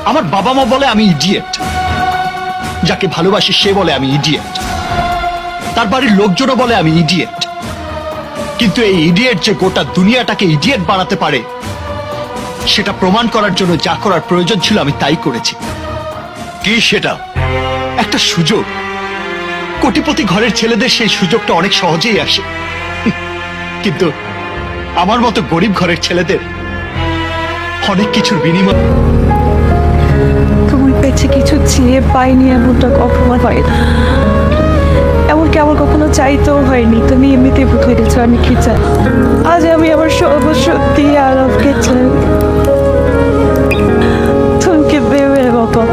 আমার বাবা মা বলে আমি ইডিয়েট, যাকে ভালোবাসি সে বলে আমি ইডিয়েট, তার বাড়ির লোকজনও বলে আমি ইডিয়েট। কিন্তু এই ইডিয়েট যে গোটা দুনিয়াটাকে ইডিয়েট বানাতে পারে, সেটা প্রমাণ করার জন্য যা করার প্রয়োজন ছিল আমি তাই করেছি। কি সেটা? একটা সুযোগ। কোটিপতি ঘরের ছেলেদের সেই সুযোগটা অনেক সহজেই আসে, কিন্তু আমার মতো গরিব ঘরের ছেলেদের অনেক কিছুর বিনিময়। তোমার কাছে কিছু চেয়ে পাইনি এমনটা কখনো হয় না, এমনকি আমার কখনো চাইতেও হয়নি। তুমি এমনিতে ভূত হয়ে গেছো, আমি কি চাই? আজ আমি আমার সর্বশক্তি আরবকে চাই, তুমি কি দেবে বাবা?